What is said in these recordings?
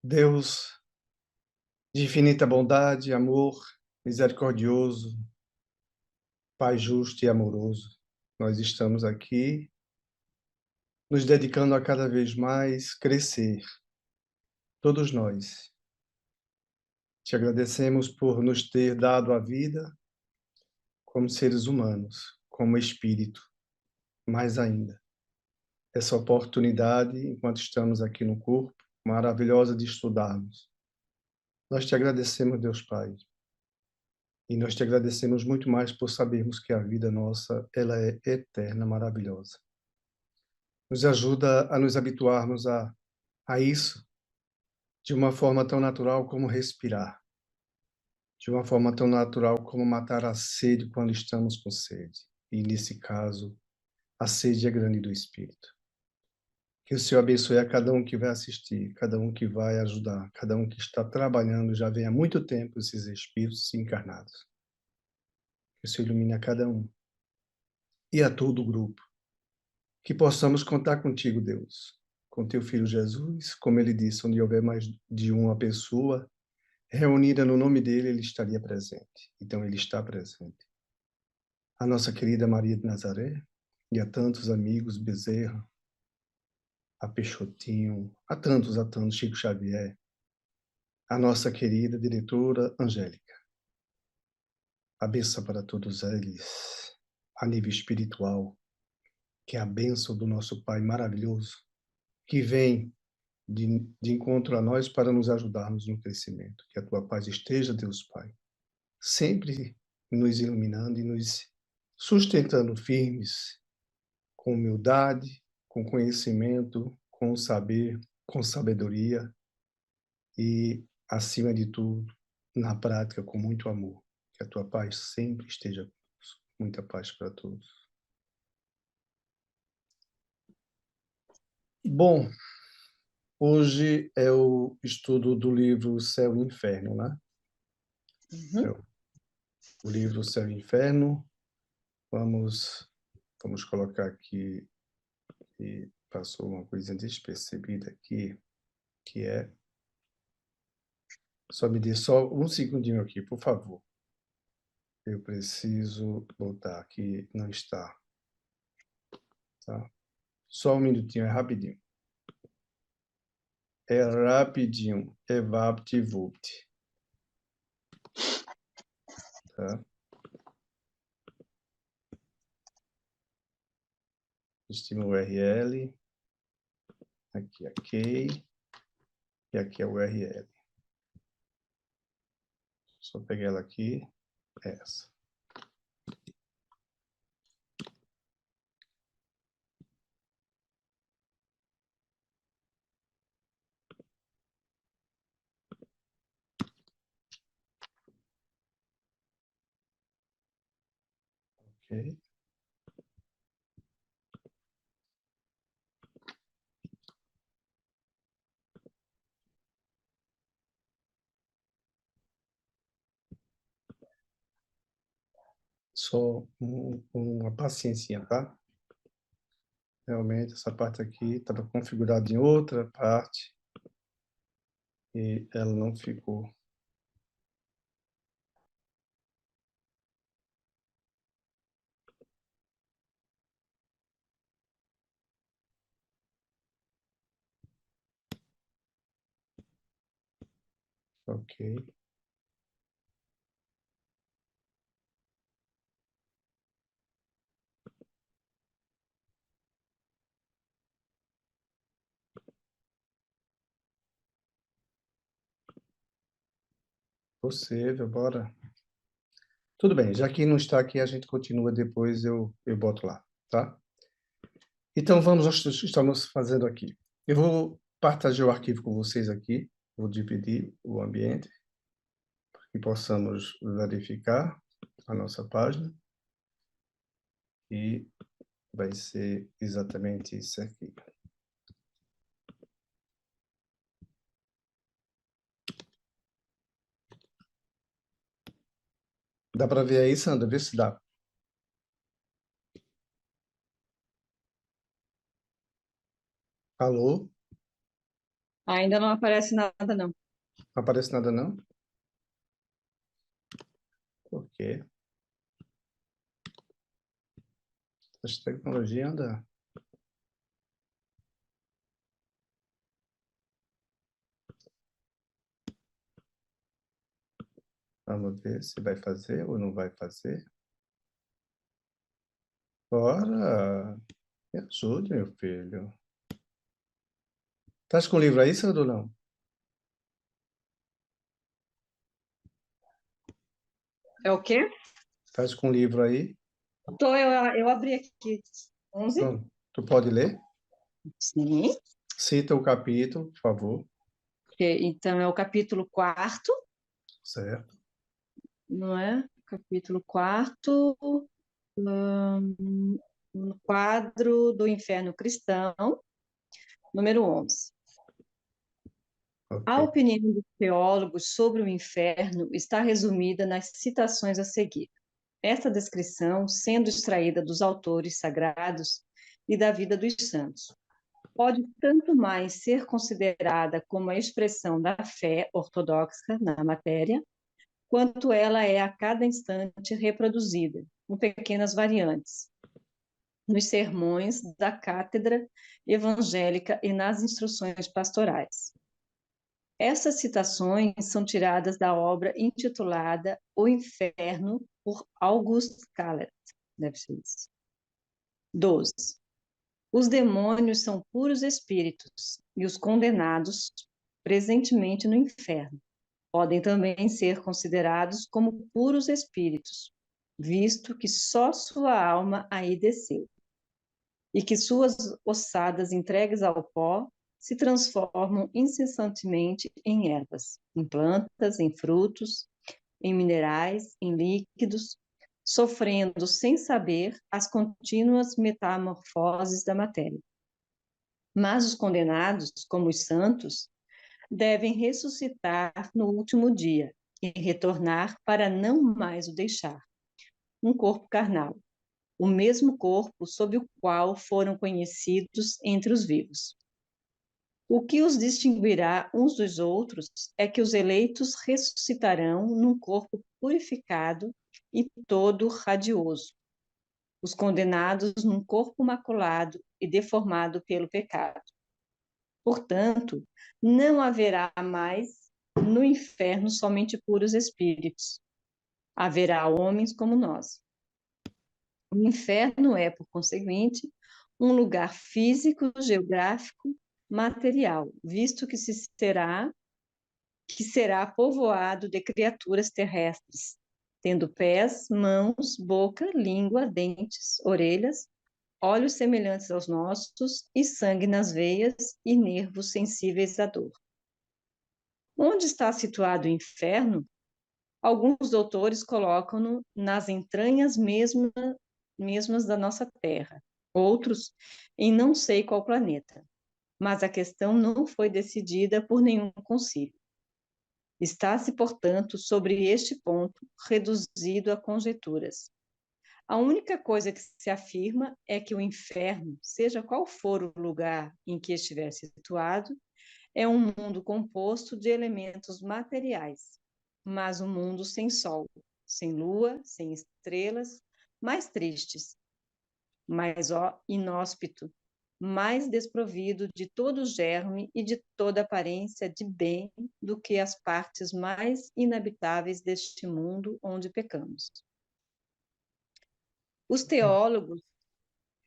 Deus de infinita bondade, amor, misericordioso, Pai justo e amoroso, nós estamos aqui nos dedicando a cada vez mais crescer, todos nós. Te agradecemos por nos ter dado a vida como seres humanos, como espírito, mais ainda. Essa oportunidade, enquanto estamos aqui no corpo, maravilhosa de estudarmos. Nós te agradecemos, Deus Pai. E nós te agradecemos muito mais por sabermos que a vida nossa, ela é eterna, maravilhosa. Nos ajuda a nos habituarmos a isso de uma forma tão natural como respirar, de uma forma tão natural como matar a sede quando estamos com sede. E, nesse caso, a sede é grande do Espírito. Que o Senhor abençoe a cada um que vai assistir, cada um que vai ajudar, cada um que está trabalhando, já vem há muito tempo esses espíritos encarnados. Que o Senhor ilumine a cada um e a todo o grupo. Que possamos contar contigo, Deus, com teu Filho Jesus, como ele disse, onde houver mais de uma pessoa reunida no nome dele, ele estaria presente. Então, ele está presente. A nossa querida Maria de Nazaré, e a tantos amigos, Bezerra, a Peixotinho, a tantos, Chico Xavier, a nossa querida diretora Angélica. A bênção para todos eles, a nível espiritual, que é a bênção do nosso Pai maravilhoso, que vem de encontro a nós para nos ajudarmos no crescimento. Que a tua paz esteja, Deus Pai, sempre nos iluminando e nos sustentando firmes, com humildade, com conhecimento, com saber, com sabedoria e, acima de tudo, na prática, com muito amor. Que a tua paz sempre esteja conosco. Muita paz para todos. Bom, hoje é o estudo do livro Céu e Inferno, né? Uhum. O livro Céu e Inferno. Vamos colocar aqui, e passou uma coisa despercebida aqui, que é... Só me dê só um segundinho aqui, por favor. Eu preciso botar aqui, não está. Tá? Só um minutinho, é rapidinho. É rapidinho, é vapt-vupt. Tá? Estima URL. Aqui é key. E aqui é o URL. Só pegar ela aqui. Essa. Ok. Só uma paciência, tá? Realmente, essa parte aqui estava configurada em outra parte e ela não ficou. Ok. Possível, bora. Tudo bem, já que não está aqui, a gente continua depois, eu boto lá, tá? Então, vamos ao que estamos fazendo aqui. Eu vou partagear o arquivo com vocês aqui, vou dividir o ambiente, para que possamos verificar a nossa página. E vai ser exatamente isso aqui. Dá para ver aí, Sandra? Vê se dá. Alô? Ainda não aparece nada, não. Não aparece nada, não? Por quê? Essa tecnologia anda... Vamos ver se vai fazer ou não vai fazer. Ora, me ajude, meu filho. Estás com o livro aí, Sandro, ou não? É o quê? Estás com o livro aí? Eu abri aqui. 11? Pronto. Tu pode ler? Sim. Cita o capítulo, por favor. Então, é o capítulo 4, Certo. não é? Capítulo 4, no quadro do Inferno Cristão, número 11. Ok. A opinião dos teólogos sobre o inferno está resumida nas citações a seguir. Esta descrição, sendo extraída dos autores sagrados e da vida dos santos, pode tanto mais ser considerada como a expressão da fé ortodoxa na matéria, quanto ela é a cada instante reproduzida, com pequenas variantes, nos sermões da cátedra evangélica e nas instruções pastorais. Essas citações são tiradas da obra intitulada O Inferno, por August Callet. Deve ser isso. 12. Os demônios são puros espíritos e os condenados, presentemente no inferno, podem também ser considerados como puros espíritos, visto que só sua alma aí desceu, e que suas ossadas entregues ao pó se transformam incessantemente em ervas, em plantas, em frutos, em minerais, em líquidos, sofrendo sem saber as contínuas metamorfoses da matéria. Mas os condenados, como os santos, devem ressuscitar no último dia e retornar para não mais o deixar. Um corpo carnal, o mesmo corpo sob o qual foram conhecidos entre os vivos. O que os distinguirá uns dos outros é que os eleitos ressuscitarão num corpo purificado e todo radioso, os condenados num corpo maculado e deformado pelo pecado. Portanto, não haverá mais no inferno somente puros espíritos. Haverá homens como nós. O inferno é, por conseguinte, um lugar físico, geográfico, material, visto que será povoado de criaturas terrestres, tendo pés, mãos, boca, língua, dentes, orelhas, olhos semelhantes aos nossos e sangue nas veias e nervos sensíveis à dor. Onde está situado o inferno? Alguns doutores colocam-no nas entranhas mesmas da nossa Terra, outros em não sei qual planeta. Mas a questão não foi decidida por nenhum concílio. Está-se, portanto, sobre este ponto, reduzido a conjecturas. A única coisa que se afirma é que o inferno, seja qual for o lugar em que estiver situado, é um mundo composto de elementos materiais, mas um mundo sem sol, sem lua, sem estrelas, mais tristes, mais inóspito, mais desprovido de todo germe e de toda aparência de bem do que as partes mais inabitáveis deste mundo onde pecamos. Os teólogos,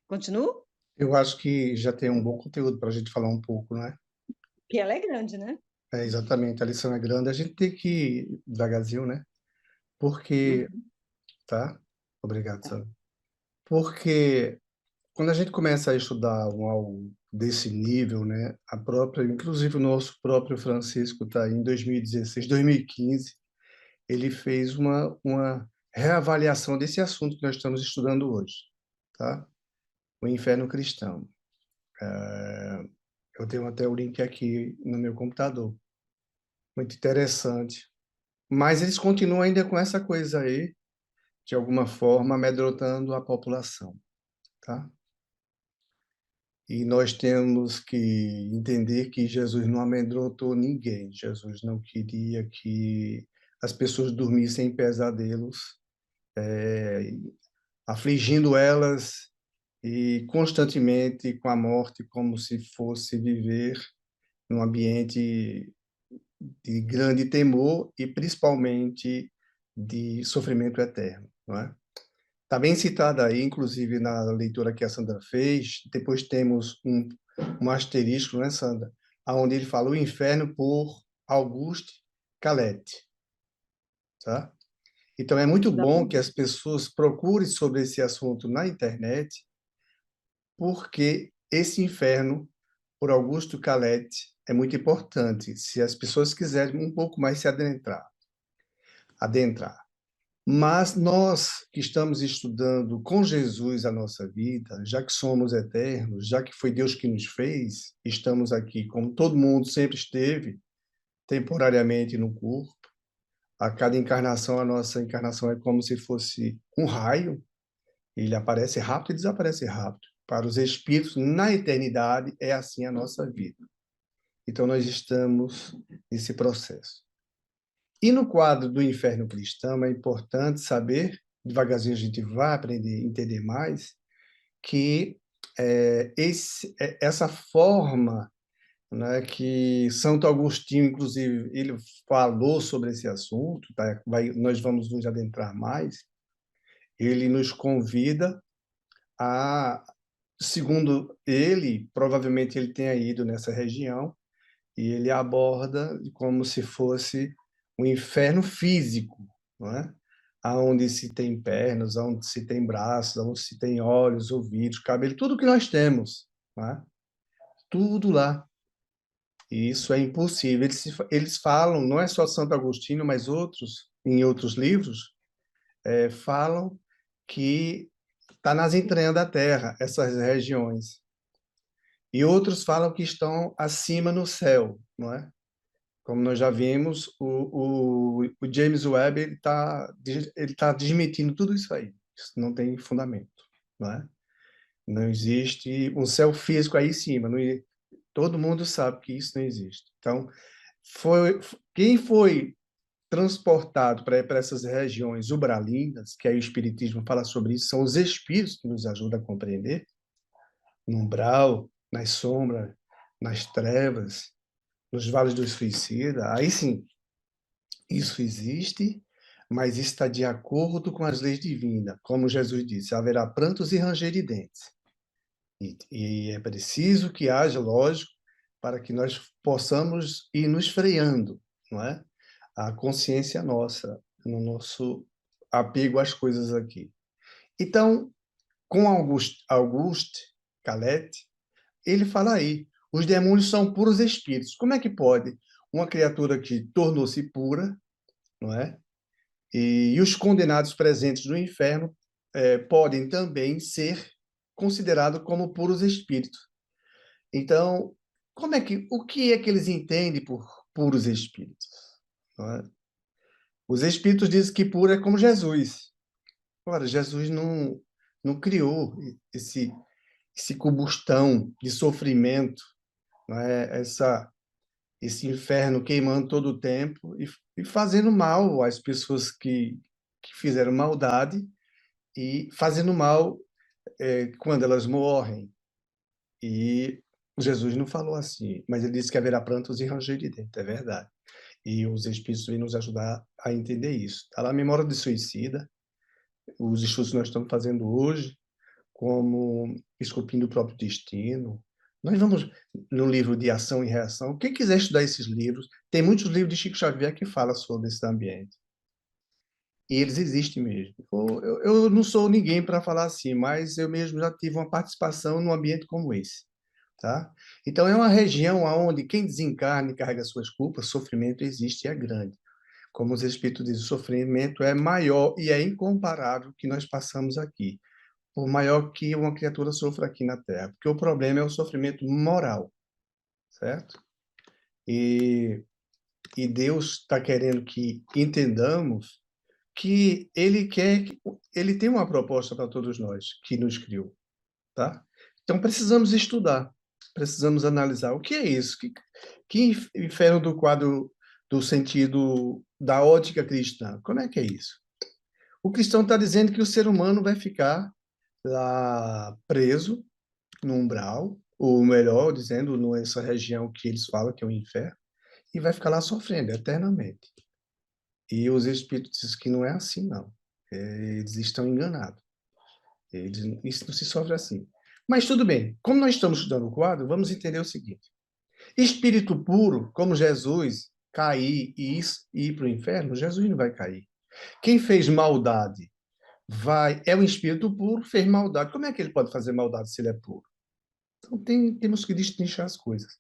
continuam? Eu acho que já tem um bom conteúdo para a gente falar um pouco, né? Que ela é grande, né? É, exatamente, a lição é grande. A gente tem que ir devagarzinho, né? Porque, tá? Obrigado, Tá. Sandro. Porque quando a gente começa a estudar algo desse nível, né? A própria, inclusive o nosso próprio Francisco está em 2016, 2015, ele fez uma reavaliação desse assunto que nós estamos estudando hoje, tá? O inferno cristão. Eu tenho até o link aqui no meu computador. Muito interessante. Mas eles continuam ainda com essa coisa aí, de alguma forma, amedrontando a população, tá? E nós temos que entender que Jesus não amedrontou ninguém. Jesus não queria que as pessoas dormissem em pesadelos, afligindo elas e constantemente com a morte, como se fosse viver num ambiente de grande temor e principalmente de sofrimento eterno, não é? Está bem citado aí, inclusive na leitura que a Sandra fez. Depois temos um asterisco, né, Sandra? Onde ele fala o inferno por Auguste Calette, tá? Então é muito bom que Exatamente. as pessoas procurem sobre esse assunto na internet, porque esse inferno por Augusto Calette é muito importante, se as pessoas quiserem um pouco mais se adentrar. Mas nós que estamos estudando com Jesus a nossa vida, já que somos eternos, já que foi Deus que nos fez, estamos aqui como todo mundo sempre esteve, temporariamente no corpo. A cada encarnação, a nossa encarnação é como se fosse um raio, ele aparece rápido e desaparece rápido. Para os espíritos, na eternidade, é assim a nossa vida. Então, nós estamos nesse processo. E no quadro do inferno cristão, é importante saber, devagarzinho a gente vai aprender a entender mais, que essa forma, né, que Santo Agostinho, inclusive, ele falou sobre esse assunto, tá? Nós vamos nos adentrar mais, ele nos convida a, segundo ele, provavelmente ele tenha ido nessa região, e ele aborda como se fosse um inferno físico, não é? Aonde se tem pernas, aonde se tem braços, aonde se tem olhos, ouvidos, cabelo, tudo que nós temos, não é? Tudo lá. E isso é impossível. Eles falam, não é só Santo Agostinho, mas outros, em outros livros, falam que está nas entranhas da Terra, essas regiões. E outros falam que estão acima no céu, não é? Como nós já vimos, o James Webb ele tá desmentindo tudo isso aí. Isso não tem fundamento, não é? Não existe um céu físico aí em cima. Todo mundo sabe que isso não existe. Então, quem foi transportado para essas regiões umbralinas, que aí o Espiritismo fala sobre isso, são os espíritos que nos ajudam a compreender, no umbral, nas sombras, nas trevas, nos vales do suicida. Aí sim, isso existe, mas está de acordo com as leis divinas. Como Jesus disse, haverá prantos e ranger de dentes. E é preciso que haja, lógico, para que nós possamos ir nos freando, não é? A consciência nossa, no nosso apego às coisas aqui. Então, com Auguste Calette, ele fala aí, os demônios são puros espíritos. Como é que pode uma criatura que tornou-se pura, não é? E os condenados presentes no inferno podem também ser considerados como puros espíritos. Então, o que é que eles entendem por puros espíritos? Não é? Os espíritos dizem que puro é como Jesus. Ora, Jesus não criou esse combustão de sofrimento, não é? Esse inferno queimando todo o tempo e fazendo mal às pessoas que fizeram maldade e fazendo mal quando elas morrem. E Jesus não falou assim, mas ele disse que haverá prantos e ranger de dente, é verdade. E os espíritos vêm nos ajudar a entender isso. Está lá a memória de suicida, os estudos que nós estamos fazendo hoje, como esculpindo o próprio destino. Nós vamos no livro de Ação e Reação. Quem quiser estudar esses livros, tem muitos livros de Chico Xavier que falam sobre esse ambiente. E eles existem mesmo. Eu não sou ninguém para falar assim, mas eu mesmo já tive uma participação num ambiente como esse. Tá? Então, é uma região onde quem desencarna e carrega suas culpas, sofrimento existe e é grande. Como os Espíritos dizem, o sofrimento é maior e é incomparável que nós passamos aqui, por maior que uma criatura sofra aqui na Terra, porque o problema é o sofrimento moral, certo? E, e Deus está querendo que entendamos que Ele quer, ele tem uma proposta para todos nós, que nos criou, tá? Então, precisamos estudar, precisamos analisar o que é isso, que inferno do quadro do sentido da ótica cristã. Como é que é isso? O cristão está dizendo que o ser humano vai ficar lá preso no umbral, ou melhor, dizendo, nessa região que eles falam que é o inferno, e vai ficar lá sofrendo eternamente. E os espíritos dizem que não é assim, não. Eles estão enganados. Isso não se sofre assim. Mas tudo bem, como nós estamos estudando o quadro, vamos entender o seguinte: espírito puro, como Jesus, cair e ir para o inferno, Jesus não vai cair. Quem fez maldade é um espírito puro, fez maldade. Como é que ele pode fazer maldade se ele é puro? Então temos que distinguir as coisas.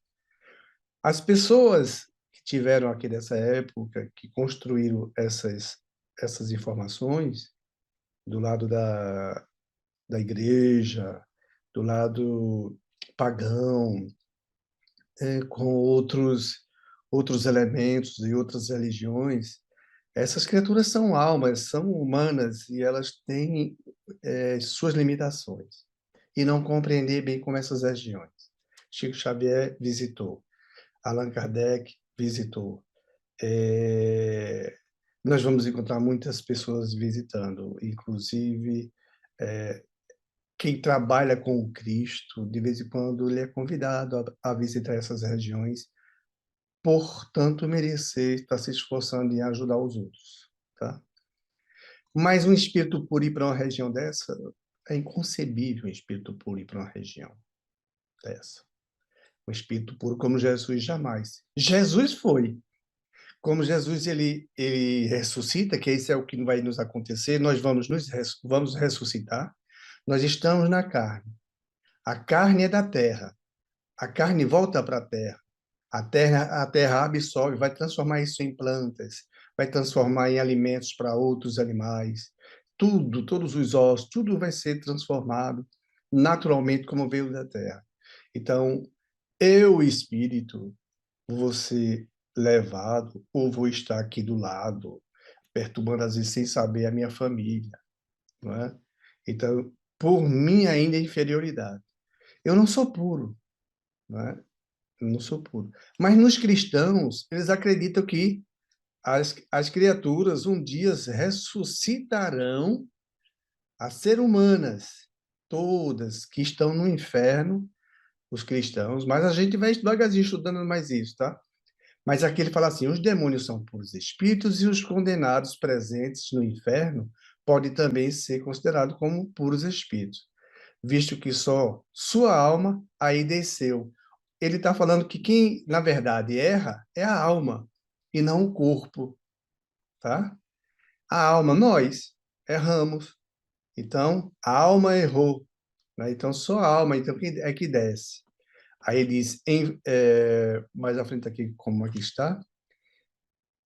As pessoas que tiveram aqui dessa época, que construíram essas informações, do lado da igreja, do lado pagão, com outros elementos e outras religiões, essas criaturas são almas, são humanas e elas têm suas limitações. E não compreender bem como essas regiões. Chico Xavier visitou, Allan Kardec visitou. Nós vamos encontrar muitas pessoas visitando, inclusive quem trabalha com o Cristo, de vez em quando ele é convidado a visitar essas regiões, portanto, merecer estar se esforçando em ajudar os outros, tá? Mas um espírito puro ir para uma região dessa, é inconcebível um espírito puro ir para uma região dessa. Um espírito puro como Jesus jamais. Jesus foi. Como Jesus ele ressuscita, que esse é o que vai nos acontecer, nós vamos ressuscitar. Nós estamos na carne. A carne é da terra. A carne volta para a terra. A terra absorve, vai transformar isso em plantas, vai transformar em alimentos para outros animais. Tudo, todos os ossos, tudo vai ser transformado naturalmente como veio da terra. Então, eu, espírito, vou ser levado ou vou estar aqui do lado, perturbando às vezes sem saber a minha família, não é? Então, por minha ainda inferioridade. Eu não sou puro, não é? Eu não sou puro. Mas nos cristãos, eles acreditam que as criaturas um dia ressuscitarão a ser humanas, todas que estão no inferno, os cristãos, mas a gente vai devagarzinho estudando mais isso, tá? Mas aqui ele fala assim: os demônios são puros espíritos e os condenados presentes no inferno podem também ser considerados como puros espíritos, visto que só sua alma aí desceu. Ele está falando que quem, na verdade, erra é a alma e não o corpo, tá? A alma, nós erramos. Então, a alma errou, né? Então, só a alma então, é que desce. Aí ele diz, mais à frente aqui, como aqui está,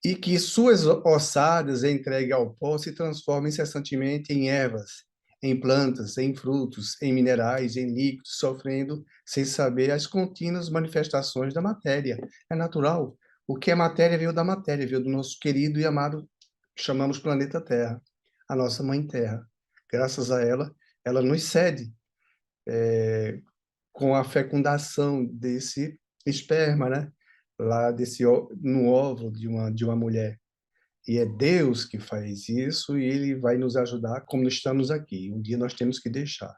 e que suas ossadas entregue ao pó se transformam incessantemente em ervas, em plantas, em frutos, em minerais, em líquidos, sofrendo sem saber as contínuas manifestações da matéria. É natural. O que é matéria veio da matéria, veio do nosso querido e amado, que chamamos planeta Terra, a nossa mãe Terra. Graças a ela, ela nos cede com a fecundação desse esperma, né? Lá no óvulo de uma mulher. E é Deus que faz isso e ele vai nos ajudar como estamos aqui. Um dia nós temos que deixar.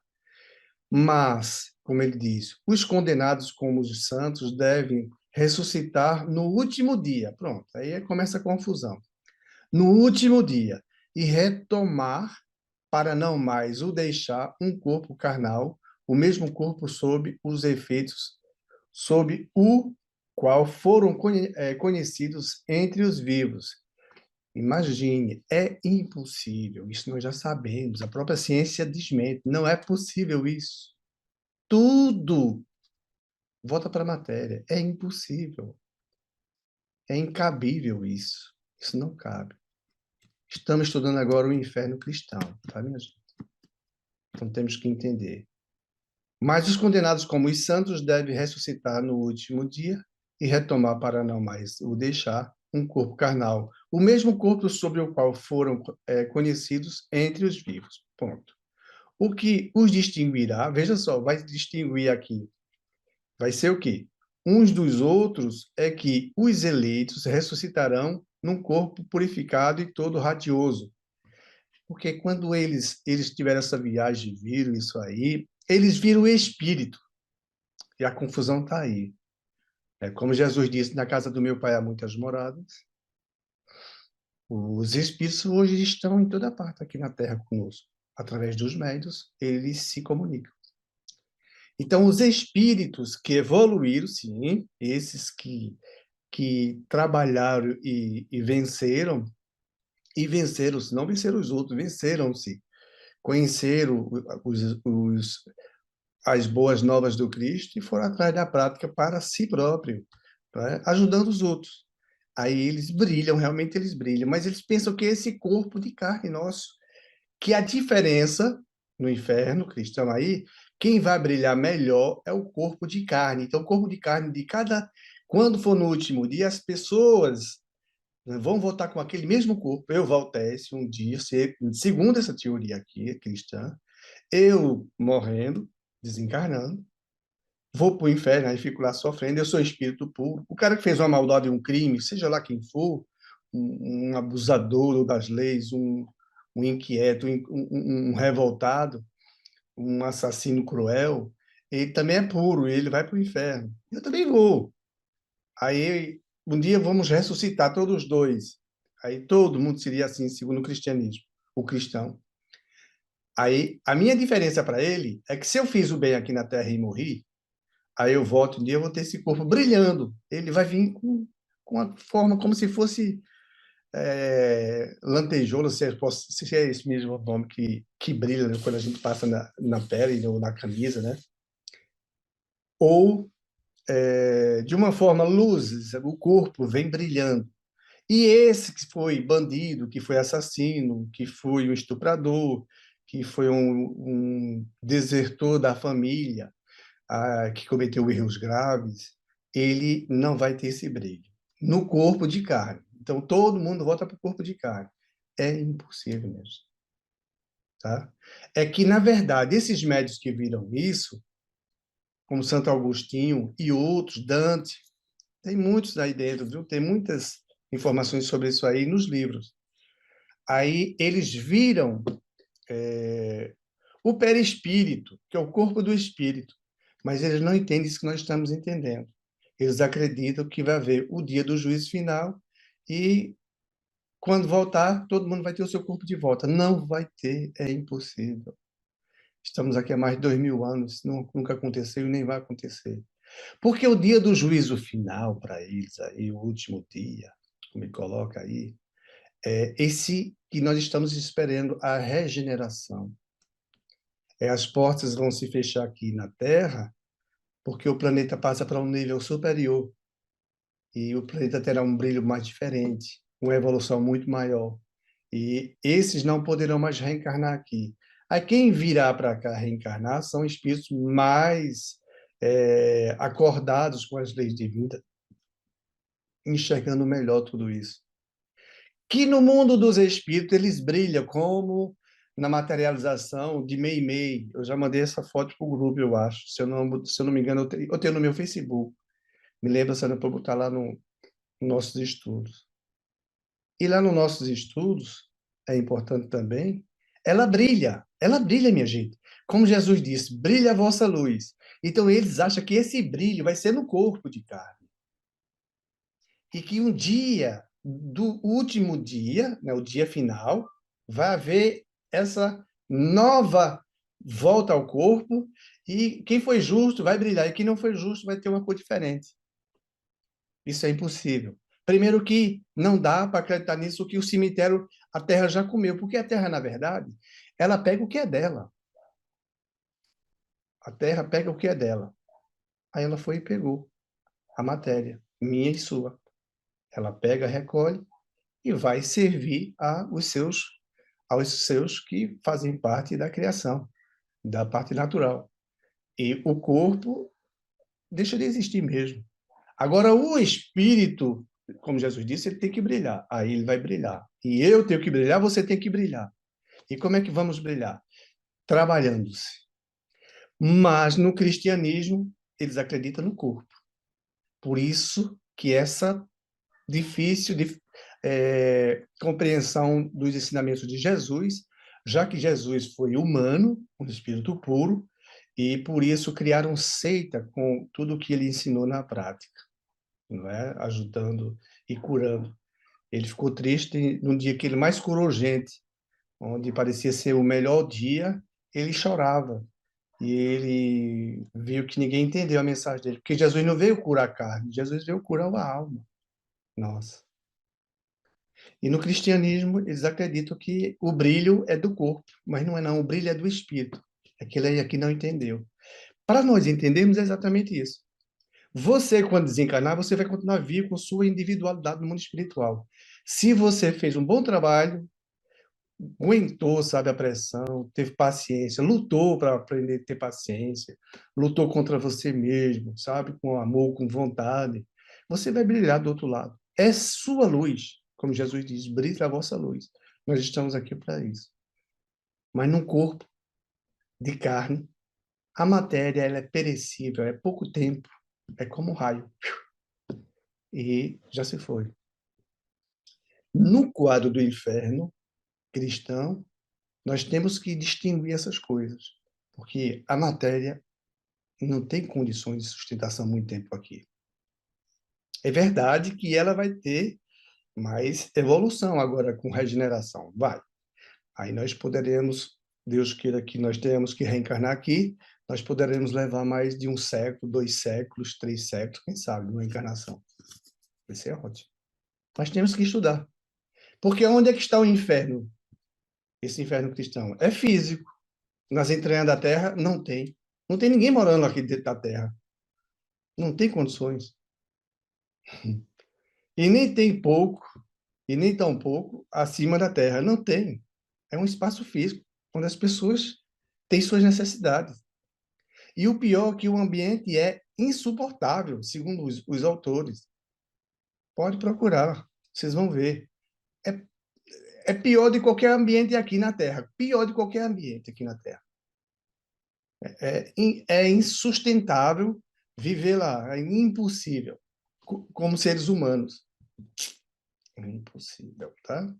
Mas, como ele diz, os condenados como os santos devem ressuscitar no último dia. Pronto, aí começa a confusão. No último dia. E retomar para não mais o deixar um corpo carnal, o mesmo corpo sob os efeitos, sob o qual foram conhecidos entre os vivos. Imagine, é impossível, isso nós já sabemos, a própria ciência desmente, não é possível isso. Tudo volta para a matéria, é impossível, é incabível isso, isso não cabe. Estamos estudando agora o inferno cristão, tá, minha gente? Então temos que entender. Mas os condenados como os santos devem ressuscitar no último dia e retomar para não mais o deixar um corpo carnal, o mesmo corpo sobre o qual foram conhecidos entre os vivos. Ponto. O que os distinguirá, veja só, vai distinguir aqui, vai ser o quê? Uns dos outros é que os eleitos ressuscitarão num corpo purificado e todo radioso. Porque quando eles tiveram essa viagem, viram isso aí, eles viram o Espírito. E a confusão está aí. É como Jesus disse, na casa do meu pai há muitas moradas. Os Espíritos hoje estão em toda parte aqui na Terra conosco. Através dos médios, eles se comunicam. Então, os espíritos que evoluíram, sim, esses que trabalharam e venceram-se, não venceram os outros, venceram-se, conheceram as boas novas do Cristo e foram atrás da prática para si próprio, né? Ajudando os outros. Aí eles brilham, realmente eles brilham, mas eles pensam que esse corpo de carne nosso, que a diferença no inferno cristão aí, quem vai brilhar melhor é o corpo de carne. Então, o corpo de carne de cada. Quando for no último dia, as pessoas vão voltar com aquele mesmo corpo. Eu, Valtésio, um dia, segundo essa teoria aqui, cristã, eu morrendo, desencarnando, vou para o inferno, aí fico lá sofrendo, eu sou espírito puro. O cara que fez uma maldade, um crime, seja lá quem for, um abusador das leis, um inquieto, um revoltado, um assassino cruel, ele também é puro, ele vai para o inferno. Eu também vou. Aí, um dia vamos ressuscitar todos os dois. Aí todo mundo seria assim, segundo o cristianismo, o cristão. Aí, a minha diferença para ele é que se eu fiz o bem aqui na Terra e morri, aí eu volto um dia, eu vou ter esse corpo brilhando. Ele vai vir com a forma como se fosse lantejoula, se é esse mesmo nome que brilha, né, quando a gente passa na pele ou na camisa, né? Ou de uma forma luzes, o corpo vem brilhando. E esse que foi bandido, que foi assassino, que foi um estuprador, que foi um desertor da família, que cometeu erros graves, ele não vai ter esse brilho no corpo de carne. Então, todo mundo volta para o corpo de carne. É impossível mesmo, tá? É que, na verdade, esses médios que viram isso, como Santo Agostinho e outros, Dante, tem muitos aí dentro, viu? Tem muitas informações sobre isso aí nos livros. Aí eles viram o perispírito, que é o corpo do espírito, mas eles não entendem isso que nós estamos entendendo. Eles acreditam que vai haver o dia do juízo final e quando voltar, todo mundo vai ter o seu corpo de volta. Não vai ter, é impossível. Estamos aqui há mais de 2000 anos, isso nunca aconteceu e nem vai acontecer. Porque o dia do juízo final para eles, aí, o último dia, me coloca aí, é esse que nós estamos esperando, a regeneração. As portas vão se fechar aqui na Terra, porque o planeta passa para um nível superior e o planeta terá um brilho mais diferente, uma evolução muito maior. E esses não poderão mais reencarnar aqui. Aí quem virá para cá reencarnar são espíritos mais acordados com as leis divinas, enxergando melhor tudo isso. Que no mundo dos espíritos eles brilham como na materialização de Meimei. Eu já mandei essa foto para o grupo, eu acho. Se eu não me engano, eu tenho no meu Facebook. Me lembra, Sandra, para botar lá no nossos estudos. E lá nos nossos estudos, é importante também, ela brilha, minha gente. Como Jesus disse, brilha a vossa luz. Então eles acham que esse brilho vai ser no corpo de carne. E que um dia, do último dia, né, o dia final, vai haver essa nova volta ao corpo e quem foi justo vai brilhar e quem não foi justo vai ter uma cor diferente. Isso é impossível. Primeiro que não dá para acreditar nisso que o cemitério, a terra já comeu, porque a terra, na verdade, ela pega o que é dela. A terra pega o que é dela. Aí ela foi e pegou a matéria, minha e sua. Ela pega, recolhe e vai servir aos seus que fazem parte da criação, da parte natural. E o corpo deixa de existir mesmo. Agora, o espírito, como Jesus disse, ele tem que brilhar. Aí ele vai brilhar. E eu tenho que brilhar, você tem que brilhar. E como é que vamos brilhar? trabalhando-se. Mas no cristianismo, eles acreditam no corpo. Por isso que essa difícil compreensão dos ensinamentos de Jesus, já que Jesus foi humano, um espírito puro, e por isso criaram seita com tudo o que ele ensinou na prática, não é? Ajudando e curando. Ele ficou triste no dia que ele mais curou gente, onde parecia ser o melhor dia, ele chorava. E ele viu que ninguém entendeu a mensagem dele, porque Jesus não veio curar a carne, Jesus veio curar a alma. Nossa. E no cristianismo, eles acreditam que o brilho é do corpo, mas não é não, o brilho é do espírito. Aquele aí aqui não entendeu. Para nós entendermos é exatamente isso. Você, quando desencarnar, você vai continuar vivo com sua individualidade no mundo espiritual. Se você fez um bom trabalho, aguentou, sabe, a pressão, teve paciência, lutou para aprender a ter paciência, lutou contra você mesmo, sabe, com amor, com vontade, você vai brilhar do outro lado. É sua luz, como Jesus diz, brilha a vossa luz. Nós estamos aqui para isso. Mas num corpo de carne, a matéria ela é perecível, é pouco tempo, é como um raio. E já se foi. No quadro do inferno cristão, nós temos que distinguir essas coisas, porque a matéria não tem condições de sustentação muito tempo aqui. É verdade que ela vai ter mais evolução agora com regeneração, vai. Aí nós poderemos, Deus queira que nós tenhamos que reencarnar aqui, nós poderemos levar mais de 1 século, 2 séculos, 3 séculos, quem sabe, uma encarnação. Vai ser ótimo. Mas temos que estudar. Porque onde é que está o inferno? Esse inferno cristão é físico. Nas entranhas da Terra, não tem. Não tem ninguém morando aqui dentro da Terra. Não tem condições. E nem tem pouco, e nem tão pouco, acima da Terra. Não tem. É um espaço físico, onde as pessoas têm suas necessidades. E o pior é que o ambiente é insuportável, segundo os autores. Pode procurar, vocês vão ver. É, é pior de qualquer ambiente aqui na Terra. Pior de qualquer ambiente aqui na Terra. É insustentável viver lá. É impossível. Como seres humanos. É impossível, tá?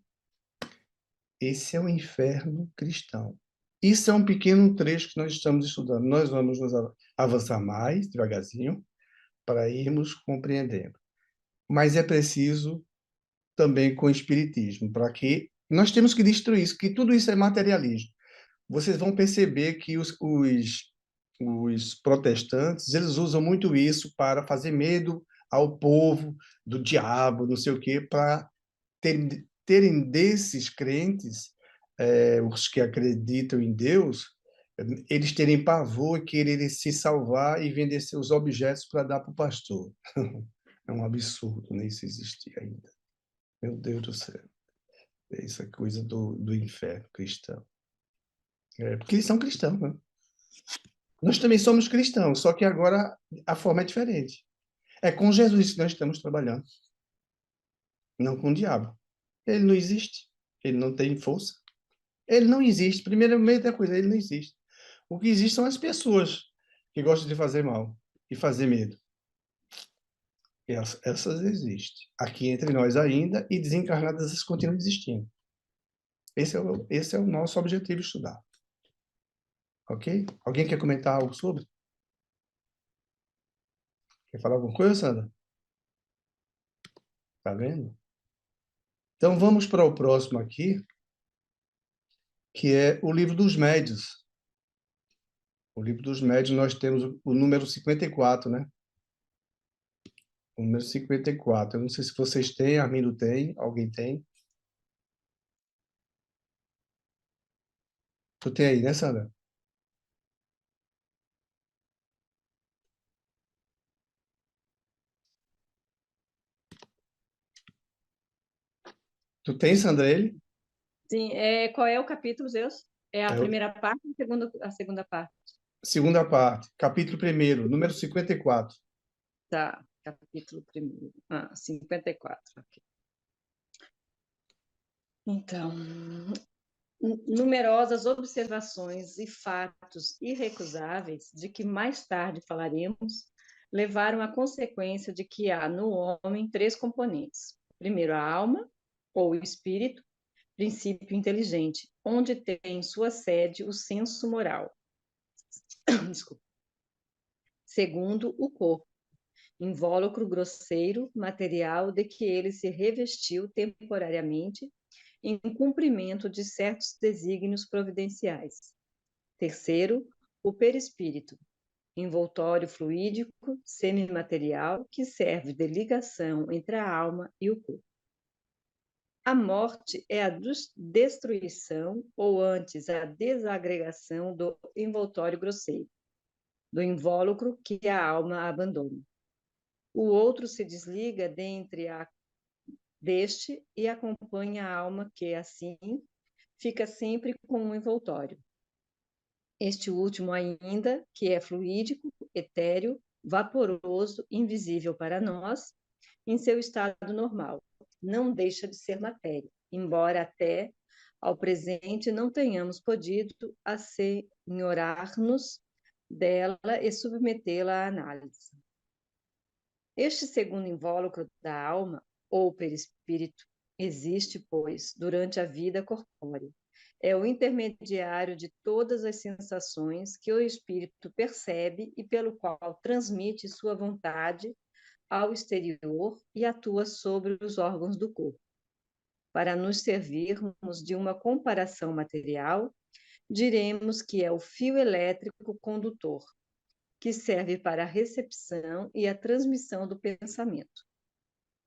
Esse é o inferno cristão. Isso é um pequeno trecho que nós estamos estudando. Nós vamos nos avançar mais, devagarzinho, para irmos compreendendo. Mas é preciso também com o espiritismo, para que nós temos que destruir isso, que tudo isso é materialismo. Vocês vão perceber que os protestantes, eles usam muito isso para fazer medo ao povo do diabo, não sei o quê, para terem desses crentes, os que acreditam em Deus, eles terem pavor e quererem se salvar e vender seus objetos para dar para o pastor. É um absurdo, nem isso existir ainda. Meu Deus do céu. Isso é coisa do inferno cristão. Porque eles são cristãos, né? Nós também somos cristãos, só que agora a forma é diferente. É com Jesus que nós estamos trabalhando, não com o diabo. Ele não existe, ele não tem força. Ele não existe. Primeiro, meio da coisa, ele não existe. O que existe são as pessoas que gostam de fazer mal e fazer medo. Essas existem. Aqui entre nós ainda, e desencarnadas elas continuam existindo. Esse é o nosso objetivo estudar. Ok? Alguém quer comentar algo sobre? Quer falar alguma coisa, Sandra? Tá vendo? Então vamos para o próximo aqui, que é o livro dos médios. O livro dos médios nós temos o número 54, né? O número 54. Eu não sei se vocês têm, Armindo tem, alguém tem. Tu tem aí, né, Sandra? Tu tem, Sandra, ele? Sim, qual é o capítulo, Zeus? É a É a primeira parte ou a segunda parte? segunda parte, capítulo 1º, número 54. Tá, capítulo primeiro. 54. Ok. Então, Numerosas observações e fatos irrecusáveis, de que mais tarde falaremos, levaram à consequência de que há no homem três componentes. Primeiro, a alma, ou espírito, princípio inteligente, onde tem sua sede o senso moral. Desculpa. Segundo, o corpo, invólucro grosseiro, material de que ele se revestiu temporariamente em cumprimento de certos desígnios providenciais. Terceiro, o perispírito, envoltório fluídico, semimaterial, que serve de ligação entre a alma e o corpo. A morte é a destruição, ou antes, a desagregação do envoltório grosseiro, do invólucro que a alma abandona. O outro se desliga deste e acompanha a alma que, assim, fica sempre com um envoltório. Este último ainda, que é fluídico, etéreo, vaporoso, invisível para nós, em seu estado normal, não deixa de ser matéria, embora até ao presente não tenhamos podido assenhorar-nos dela e submetê-la à análise. Este segundo invólucro da alma, ou perispírito, existe, pois, durante a vida corpórea. É o intermediário de todas as sensações que o espírito percebe e pelo qual transmite sua vontade ao exterior e atua sobre os órgãos do corpo. Para nos servirmos de uma comparação material, diremos que é o fio elétrico condutor, que serve para a recepção e a transmissão do pensamento.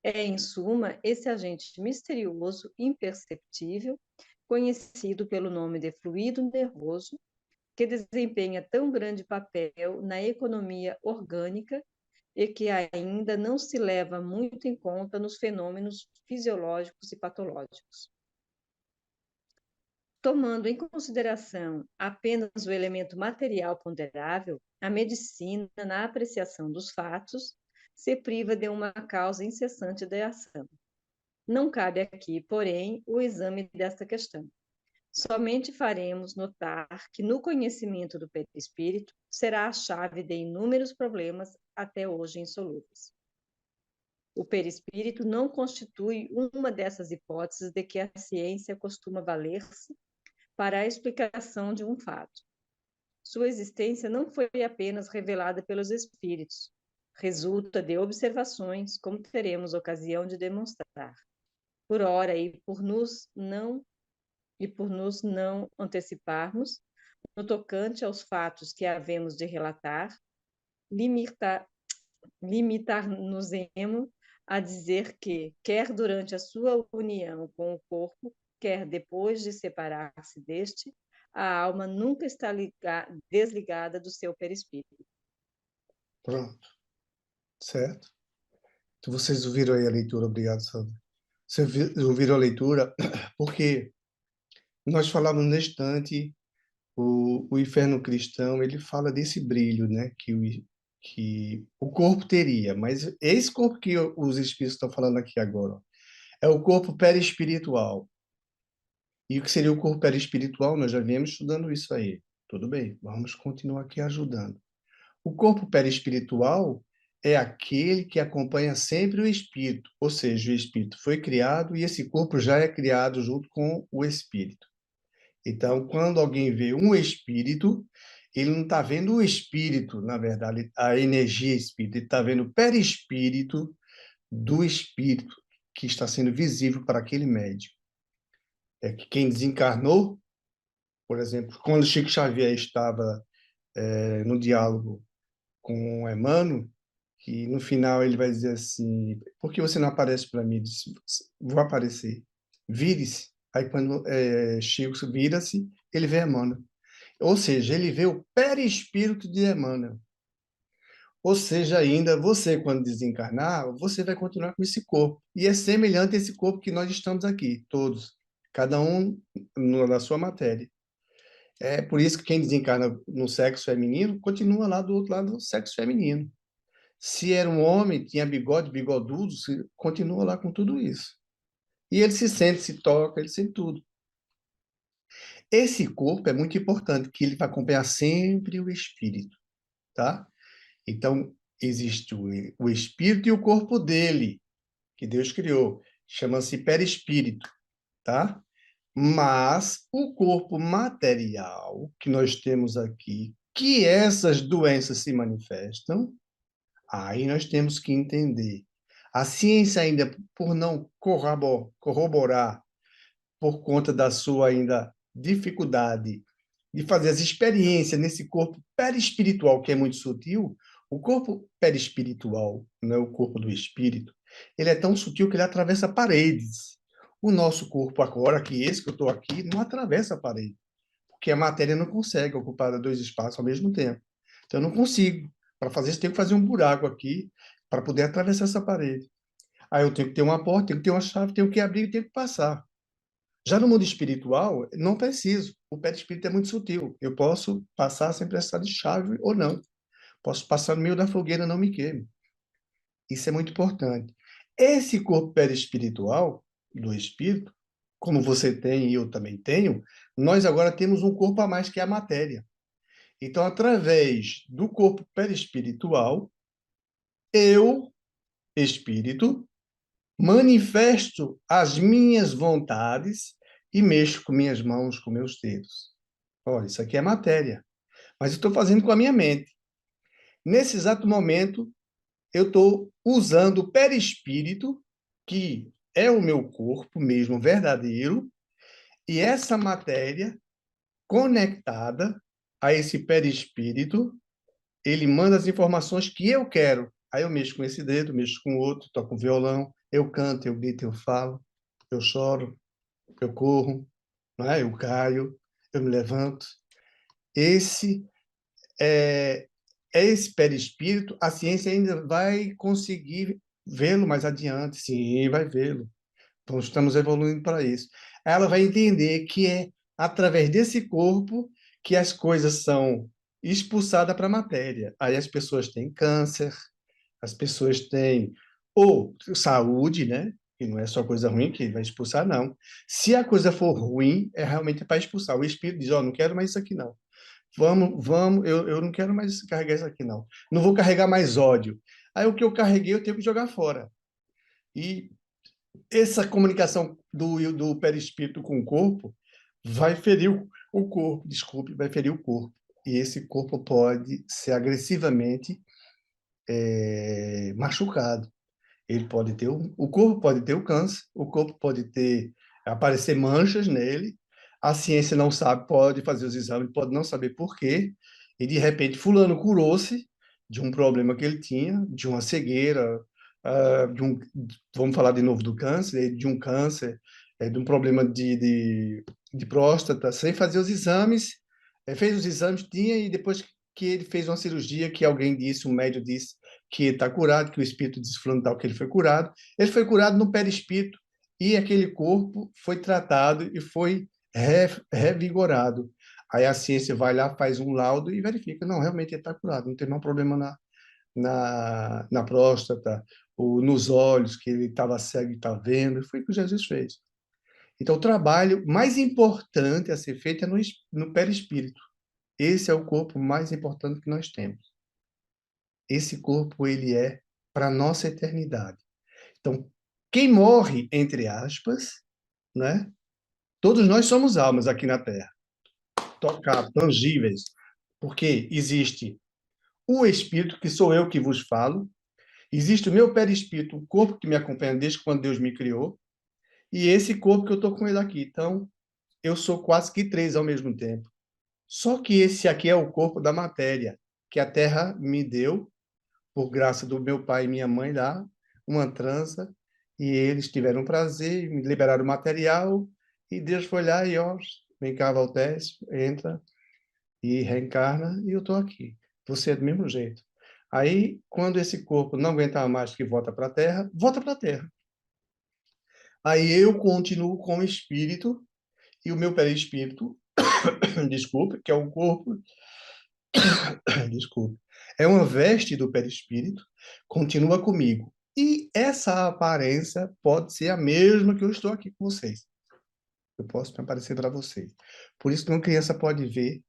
É, em suma, esse agente misterioso, imperceptível, conhecido pelo nome de fluido nervoso, que desempenha tão grande papel na economia orgânica e que ainda não se leva muito em conta nos fenômenos fisiológicos e patológicos. Tomando em consideração apenas o elemento material ponderável, a medicina, na apreciação dos fatos, se priva de uma causa incessante de ação. Não cabe aqui, porém, o exame desta questão. Somente faremos notar que no conhecimento do perispírito será a chave de inúmeros problemas até hoje insolúveis. O perispírito não constitui uma dessas hipóteses de que a ciência costuma valer-se para a explicação de um fato. Sua existência não foi apenas revelada pelos espíritos, resulta de observações, como teremos ocasião de demonstrar. Por ora, por nos não anteciparmos, no tocante aos fatos que havemos de relatar, limitar-nos-emos a dizer que, quer durante a sua união com o corpo, quer depois de separar-se deste, a alma nunca está desligada do seu perispírito. Pronto, certo? Então, vocês ouviram aí a leitura, obrigado, Sandra. Vocês ouviram a leitura, porque nós falamos neste instante, o inferno cristão, ele fala desse brilho, né, que o corpo teria, mas esse corpo que os espíritos estão falando aqui agora, ó, é o corpo perispiritual. E o que seria o corpo perispiritual? Nós já viemos estudando isso aí. Tudo bem, vamos continuar aqui ajudando. O corpo perispiritual é aquele que acompanha sempre o espírito, ou seja, o espírito foi criado e esse corpo já é criado junto com o espírito. Então, quando alguém vê um espírito, ele não está vendo o espírito, na verdade, a energia espírita, ele está vendo o perispírito do espírito que está sendo visível para aquele médium. É que quem desencarnou, por exemplo, quando Chico Xavier estava no diálogo com Emmanuel, que no final ele vai dizer assim: por que você não aparece para mim? Ele disse, vou aparecer. Vire-se. Aí quando Chico vira-se, ele vê Emmanuel. Ou seja, ele vê o perispírito de Emmanuel. Ou seja, ainda você, quando desencarnar, você vai continuar com esse corpo. E é semelhante a esse corpo que nós estamos aqui, todos. Cada um na sua matéria. É por isso que quem desencarna no sexo feminino, continua lá do outro lado do sexo feminino. Se era um homem, tinha bigode, bigodudo, continua lá com tudo isso. E ele se sente, se toca, ele sente tudo. Esse corpo é muito importante, que ele vai acompanhar sempre o espírito, tá? Então, existe o espírito e o corpo dele, que Deus criou. Chama-se perispírito, tá? Mas o corpo material que nós temos aqui, que essas doenças se manifestam, aí nós temos que entender. A ciência ainda, por não corroborar, por conta da sua ainda dificuldade de fazer as experiências nesse corpo perispiritual, que é muito sutil, o corpo perispiritual, não é o corpo do espírito, ele é tão sutil que ele atravessa paredes. O nosso corpo agora, que esse que eu estou aqui, não atravessa a parede, porque a matéria não consegue ocupar dois espaços ao mesmo tempo. Então, eu não consigo. Para fazer isso, tenho que fazer um buraco aqui para poder atravessar essa parede. Aí eu tenho que ter uma porta, tenho que ter uma chave, tenho que abrir e tenho que passar. Já no mundo espiritual, não preciso. O perispírito é muito sutil. Eu posso passar sem precisar de chave ou não. Posso passar no meio da fogueira, não me queime. Isso é muito importante. Esse corpo perispiritual do espírito, como você tem e eu também tenho, nós agora temos um corpo a mais que é a matéria. Então, através do corpo perispiritual, eu, espírito, manifesto as minhas vontades e mexo com minhas mãos, com meus dedos. Olha, isso aqui é matéria, mas eu estou fazendo com a minha mente. Nesse exato momento, eu estou usando o perispírito, que é o meu corpo mesmo verdadeiro, e essa matéria conectada a esse perispírito, ele manda as informações que eu quero. Aí eu mexo com esse dedo, mexo com o outro, toco violão, eu canto, eu grito, eu falo, eu choro, eu corro, não é? Eu caio, eu me levanto. Esse é, é esse perispírito, a ciência ainda vai conseguir vê-lo mais adiante, sim, vai vê-lo. Então, estamos evoluindo para isso. Ela vai entender que é através desse corpo que as coisas são expulsadas para a matéria. Aí as pessoas têm câncer, as pessoas têm ou saúde, né? Que não é só coisa ruim que vai expulsar, não. Se a coisa for ruim, é realmente para expulsar. O espírito diz: Ó, não quero mais isso aqui, não. Vamos, eu não quero mais carregar isso aqui, não. Não vou carregar mais ódio. Aí o que eu carreguei, eu tenho que jogar fora. E essa comunicação do perispírito com o corpo vai ferir o corpo, desculpe, vai ferir o corpo. E esse corpo pode ser agressivamente machucado. Ele pode ter o corpo pode ter o câncer, o corpo pode ter aparecer manchas nele. A ciência não sabe, pode fazer os exames, pode não saber por quê. E de repente fulano curou-se de um problema que ele tinha, de uma cegueira, vamos falar de novo do câncer, de um câncer, de um problema de próstata, sem fazer os exames. Fez os exames, tinha, e depois que ele fez uma cirurgia, que alguém disse, um médico disse que está curado, que o espírito disse fulano tal que ele foi curado no perispírito, e aquele corpo foi tratado e foi revigorado. Aí a ciência vai lá, faz um laudo e verifica, não, realmente ele está curado, não tem nenhum problema na próstata, ou nos olhos, que ele estava cego e está vendo, foi o que Jesus fez. Então, o trabalho mais importante a ser feito é no perispírito. Esse é o corpo mais importante que nós temos. Esse corpo, ele é para a nossa eternidade. Então, quem morre, entre aspas, né? Todos nós somos almas aqui na Terra, tocar, tangíveis, porque existe o espírito, que sou eu que vos falo, existe o meu perispírito, o corpo que me acompanha desde quando Deus me criou, e esse corpo que eu estou com ele aqui. Então, eu sou quase que três ao mesmo tempo. Só que esse aqui é o corpo da matéria, que a Terra me deu, por graça do meu pai e minha mãe lá, uma trança, e eles tiveram prazer, me liberaram o material, e Deus foi lá e, ó, vem cá, Valtécio, entra e reencarna, e eu estou aqui. Você é do mesmo jeito. Aí, quando esse corpo não aguentar mais que volta para a Terra, volta para a Terra. Aí eu continuo com o espírito, e o meu perispírito, desculpe, que é o corpo, desculpe, é uma veste do perispírito, continua comigo. E essa aparência pode ser a mesma que eu estou aqui com vocês. Eu posso me aparecer para você. Por isso que uma criança pode ver,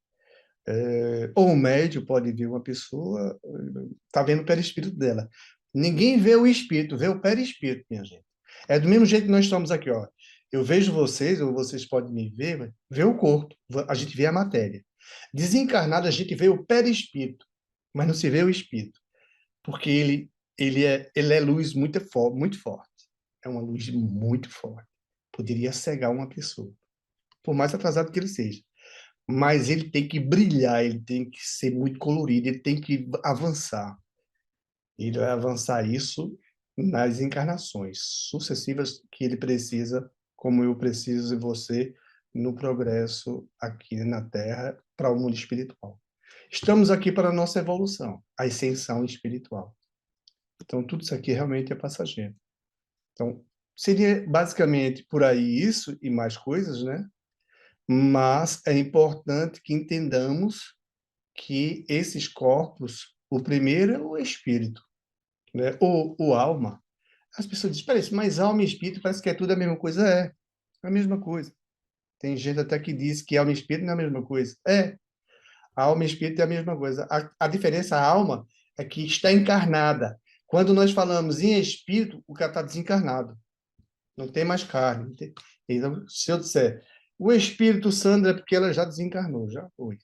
ou um médium pode ver uma pessoa, está vendo o perispírito dela. Ninguém vê o espírito, vê o perispírito, minha gente. É do mesmo jeito que nós estamos aqui, ó. Eu vejo vocês, ou vocês podem me ver o corpo, a gente vê a matéria. Desencarnado, a gente vê o perispírito, mas não se vê o espírito, porque ele é luz muito forte. É uma luz muito forte. Poderia cegar uma pessoa, por mais atrasado que ele seja. Mas ele tem que brilhar, ele tem que ser muito colorido, ele tem que avançar. Ele vai avançar isso nas encarnações sucessivas que ele precisa, como eu preciso e você, no progresso aqui na Terra para o mundo espiritual. Estamos aqui para a nossa evolução, a ascensão espiritual. Então, tudo isso aqui realmente é passageiro. Então, seria basicamente por aí isso e mais coisas, né? Mas é importante que entendamos que esses corpos, o primeiro é o espírito, né? Ou alma. As pessoas dizem, parece, mas alma e espírito parece que é tudo a mesma coisa. É a mesma coisa. Tem gente até que diz que alma e espírito não é a mesma coisa. É, alma e espírito é a mesma coisa. A diferença, a alma, é que está encarnada. Quando nós falamos em espírito, o cara está desencarnado. Não tem mais carne. Então, se eu disser, o espírito Sandra é porque ela já desencarnou, já foi.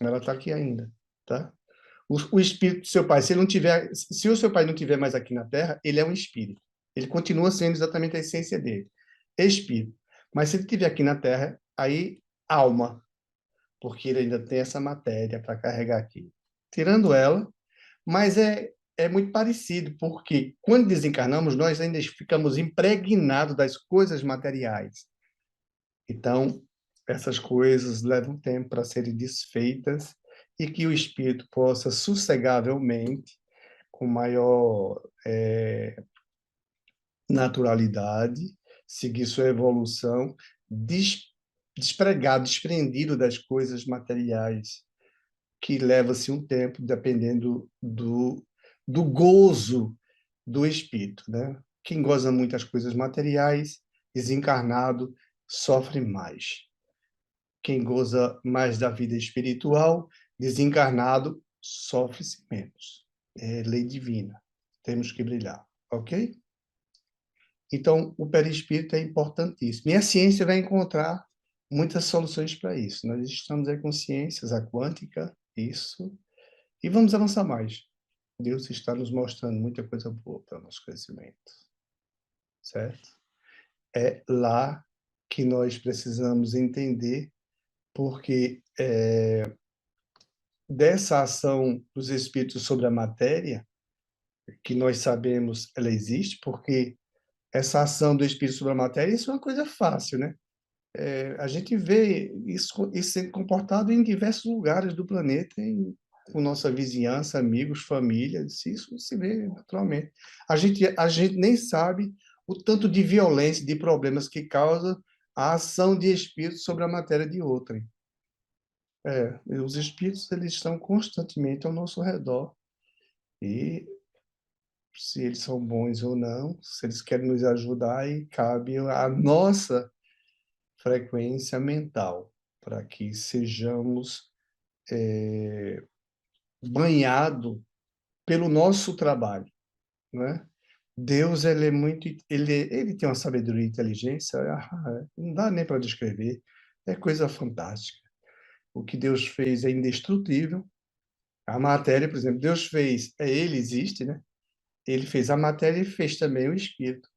Ela está aqui ainda, tá? O espírito do seu pai, se ele não tiver, se o seu pai não tiver mais aqui na Terra, ele é um espírito. Ele continua sendo exatamente a essência dele, espírito. Mas se ele estiver aqui na Terra, aí alma, porque ele ainda tem essa matéria para carregar aqui. Tirando ela, mas é muito parecido, porque quando desencarnamos, nós ainda ficamos impregnados das coisas materiais. Então, essas coisas levam tempo para serem desfeitas e que o espírito possa sossegavelmente, com maior naturalidade, seguir sua evolução, despregado, desprendido das coisas materiais, que leva-se um tempo, dependendo do gozo do espírito, né? Quem goza muito das coisas materiais, desencarnado, sofre mais. Quem goza mais da vida espiritual, desencarnado, sofre-se menos. É lei divina. Temos que brilhar, ok? Então, o perispírito é importantíssimo. E a ciência vai encontrar muitas soluções para isso. Nós estamos aí com ciências, a quântica, isso, e vamos avançar mais. Deus está nos mostrando muita coisa boa para o nosso crescimento, certo? É lá que nós precisamos entender, porque dessa ação dos espíritos sobre a matéria, que nós sabemos ela existe, porque essa ação do espírito sobre a matéria, isso é uma coisa fácil, né? A gente vê isso sendo comportado em diversos lugares do planeta, com nossa vizinhança, amigos, família, isso se vê naturalmente. A gente nem sabe o tanto de violência, de problemas que causa a ação de espíritos sobre a matéria de outrem. Os espíritos, eles estão constantemente ao nosso redor. E se eles são bons ou não, se eles querem nos ajudar, e cabe a nossa frequência mental para que sejamos banhados pelo nosso trabalho, né? Deus, ele é muito, ele tem uma sabedoria e inteligência, não dá nem para descrever, é coisa fantástica. O que Deus fez é indestrutível. A matéria, por exemplo, Deus fez, ele existe, né? Ele fez a matéria e fez também o espírito.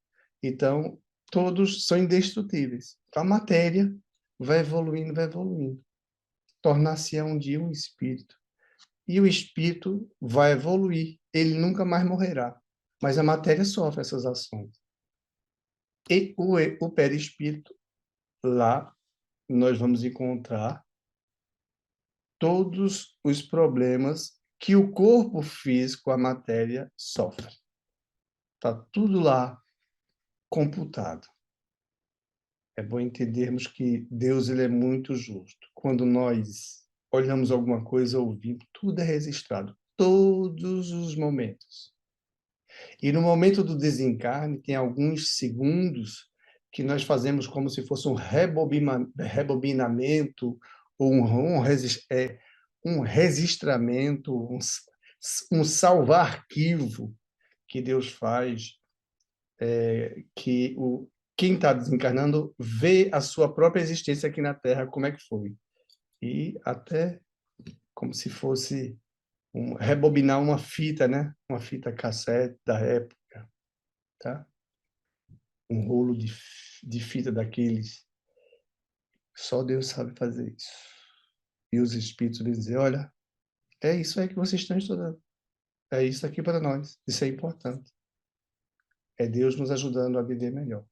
Então, todos são indestrutíveis. A matéria vai evoluindo. Tornar-se um dia um espírito. E o espírito vai evoluir. Ele nunca mais morrerá. Mas a matéria sofre essas ações. E o perispírito, lá, nós vamos encontrar todos os problemas que o corpo físico, a matéria, sofre. Está tudo lá computado. É bom entendermos que Deus, ele é muito justo. Quando nós olhamos alguma coisa, ouvimos, tudo é registrado, todos os momentos. E no momento do desencarne, tem alguns segundos que nós fazemos como se fosse um rebobinamento, ou um registramento, um salvar arquivo que Deus faz, que quem está desencarnando vê a sua própria existência aqui na Terra, como é que foi. E até como se fosse rebobinar uma fita, né? Uma fita cassete da época, tá? Um rolo de fita daqueles. Só Deus sabe fazer isso. E os espíritos vão dizer, olha, é isso aí que vocês estão estudando. É isso aqui para nós. Isso é importante. É Deus nos ajudando a viver melhor.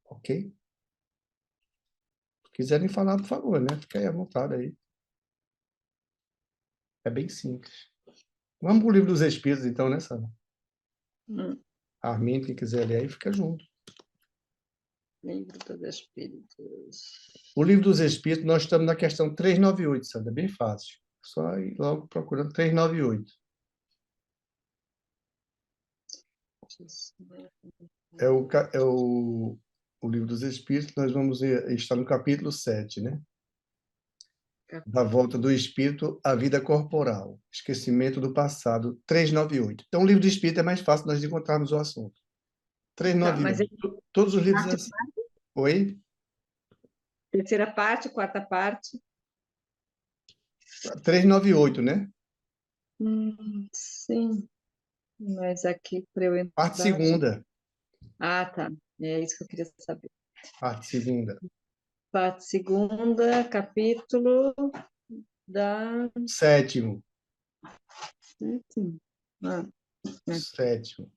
Ok? Se quiserem falar, por favor, né? Fica aí à vontade aí. É bem simples. Vamos para o livro dos Espíritos, então, né, Sara? Hum, Armin, quem quiser ler aí, fica junto. Livro dos Espíritos. O livro dos Espíritos, nós estamos na questão 398, Sandra, é bem fácil. Só ir logo procurando 398. É o livro dos Espíritos, nós vamos estar no capítulo 7, né? Da volta do espírito à vida corporal. Esquecimento do passado, 398. Então, o livro do Espírito é mais fácil nós encontrarmos o assunto. Tá, mas 398. Todos os livros... parte, Oi? terceira parte, quarta parte. 398, né? Sim, mas aqui para eu Parte entrar. segunda. Ah, tá. É isso que eu queria saber. Parte segunda. Parte segunda, capítulo da. Sétimo. Ah, Sétimo.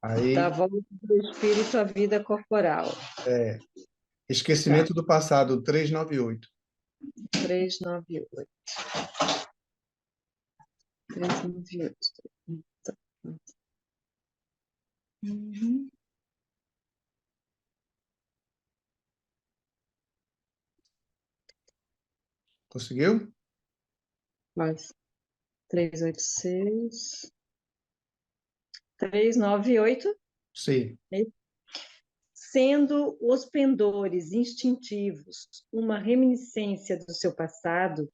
da Aí, volta do espírito à vida corporal. esquecimento Tá, do passado, 398. 398. 398. Tá. Uhum. Conseguiu? Mais 386. 398. Sim. Sendo os pendores instintivos uma reminiscência do seu passado,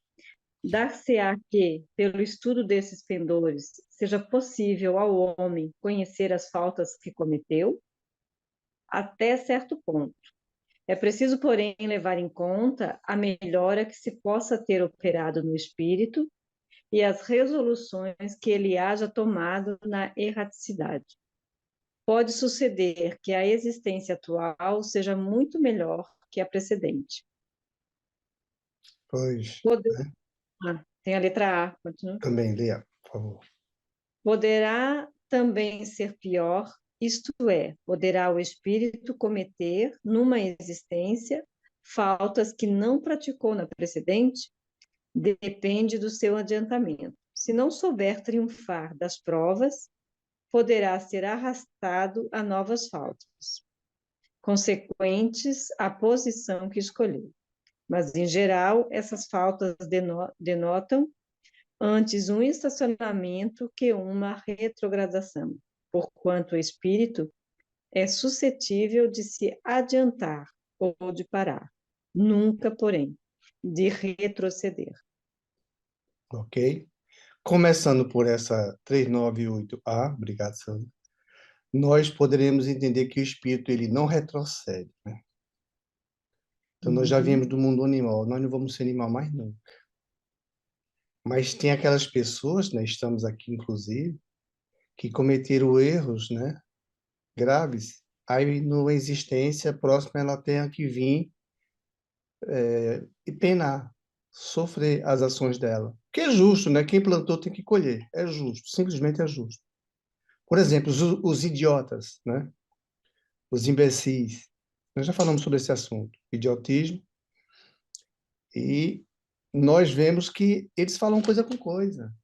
dar-se-á que, pelo estudo desses pendores, seja possível ao homem conhecer as faltas que cometeu? Até certo ponto. É preciso, porém, levar em conta a melhora que se possa ter operado no espírito e as resoluções que ele haja tomado na erraticidade. Pode suceder que a existência atual seja muito melhor que a precedente. Pois, Poder... né? Tem a letra A, continua. Também, leia, por favor. Poderá também ser pior, isto é, poderá o espírito cometer, numa existência, faltas que não praticou na precedente? Depende do seu adiantamento. Se não souber triunfar das provas, poderá ser arrastado a novas faltas, consequentes à posição que escolheu. Mas, em geral, essas faltas denotam antes um estacionamento que uma retrogradação, porquanto o espírito é suscetível de se adiantar ou de parar, nunca, porém, de retroceder. Ok? Começando por essa 398A, obrigado, Sandra, nós poderemos entender que o espírito ele não retrocede, né? Então, nós já viemos do mundo animal, nós não vamos ser animal mais nunca. Mas tem aquelas pessoas, né, estamos aqui inclusive, que cometeram erros, né, graves, aí numa existência próxima ela tenha que vir e penar, sofrer as ações dela. Que é justo, né? Quem plantou tem que colher. É justo, simplesmente é justo. Por exemplo, os idiotas, né? Os imbecis. Nós já falamos sobre esse assunto, idiotismo, e nós vemos que eles falam coisa com coisa,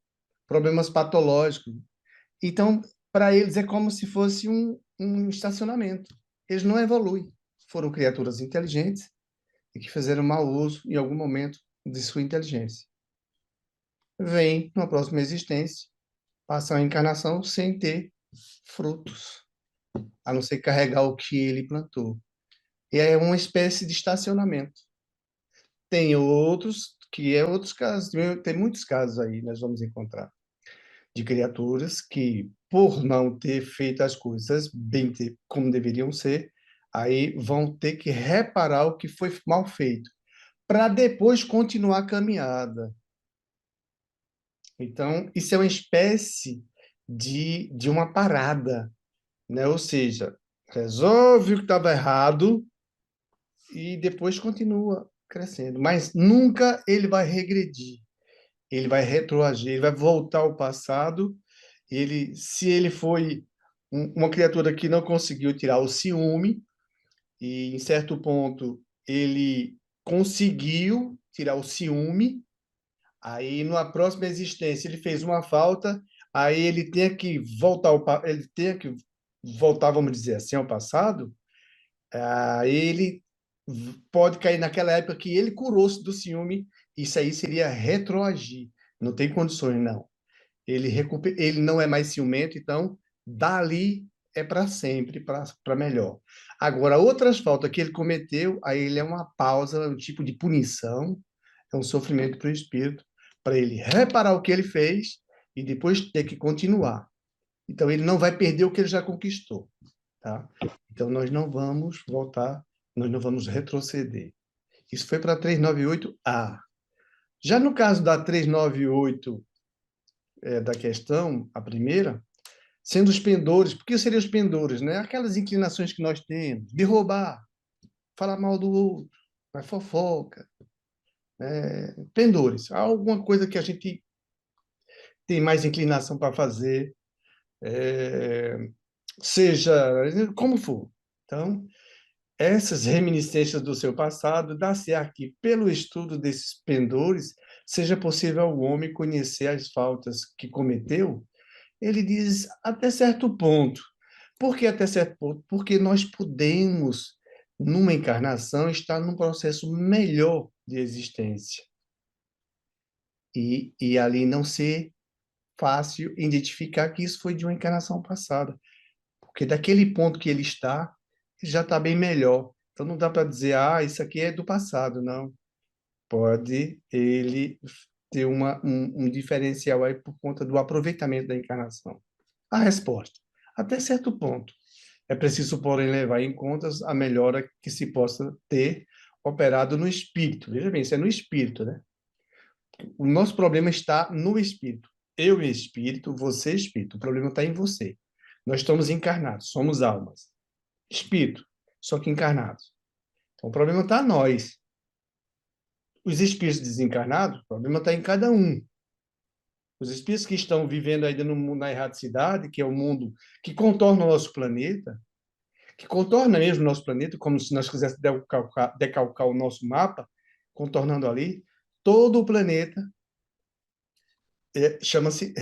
problemas patológicos. Então, para eles é como se fosse um estacionamento. Eles não evoluem. Foram criaturas inteligentes e que fizeram mau uso, em algum momento, de sua inteligência. Vem, numa próxima existência, passam a encarnação sem ter frutos. a não ser carregar o que ele plantou. E é uma espécie de estacionamento. Tem outros, que é outros casos, tem muitos casos aí, nós vamos encontrar, de criaturas que, por não ter feito as coisas bem como deveriam ser, aí vão ter que reparar o que foi mal feito, para depois continuar a caminhada. Então, isso é uma espécie de uma parada, né? Ou seja, resolve o que estava errado e depois continua crescendo. Mas nunca ele vai regredir, ele vai retroagir, ele vai voltar ao passado. Se ele foi uma criatura que não conseguiu tirar o ciúme, e em certo ponto ele conseguiu tirar o ciúme, aí numa próxima existência ele fez uma falta, aí ele tem que voltar ele tem que voltar, vamos dizer assim, ao passado. Aí ele pode cair naquela época que ele curou-se do ciúme. Isso aí seria retroagir. Não tem condições, não. Ele não é mais ciumento, então dali é para sempre, para melhor. Agora, outras faltas que ele cometeu, aí ele é uma pausa, um tipo de punição, é um sofrimento para o espírito, para ele reparar o que ele fez e depois ter que continuar. Então, ele não vai perder o que ele já conquistou, tá? Então, nós não vamos voltar, nós não vamos retroceder. Isso foi para 398A. Já no caso da 398, da questão, a primeira, sendo os pendores, porque seriam os pendores, né? Aquelas inclinações que nós temos, de roubar, falar mal do outro, a fofoca, pendores, alguma coisa que a gente tem mais inclinação para fazer, é, seja como for. Então, essas reminiscências do seu passado, dá-se aqui, pelo estudo desses pendores, seja possível ao homem conhecer as faltas que cometeu. Ele diz até certo ponto. Por que até certo ponto? Porque nós podemos, numa encarnação, estar num processo melhor de existência. E ali não ser fácil identificar que isso foi de uma encarnação passada. Porque daquele ponto que ele está, já está bem melhor. Então não dá para dizer, isso aqui é do passado, não. Pode ele ter um diferencial aí por conta do aproveitamento da encarnação. A resposta, até certo ponto. É preciso, porém, levar em conta a melhora que se possa ter operado no espírito. Veja bem, isso é no espírito, né? O nosso problema está no espírito. Eu espírito, você espírito. O problema está em você. Nós estamos encarnados, somos almas. Espírito, só que encarnados. Então, o problema está em nós. Os espíritos desencarnados, o problema está em cada um. Os espíritos que estão vivendo ainda no mundo, na erradicidade, que é o mundo que contorna o nosso planeta, que contorna mesmo o nosso planeta, como se nós quiséssemos decalcar o nosso mapa, contornando ali, todo o planeta chama-se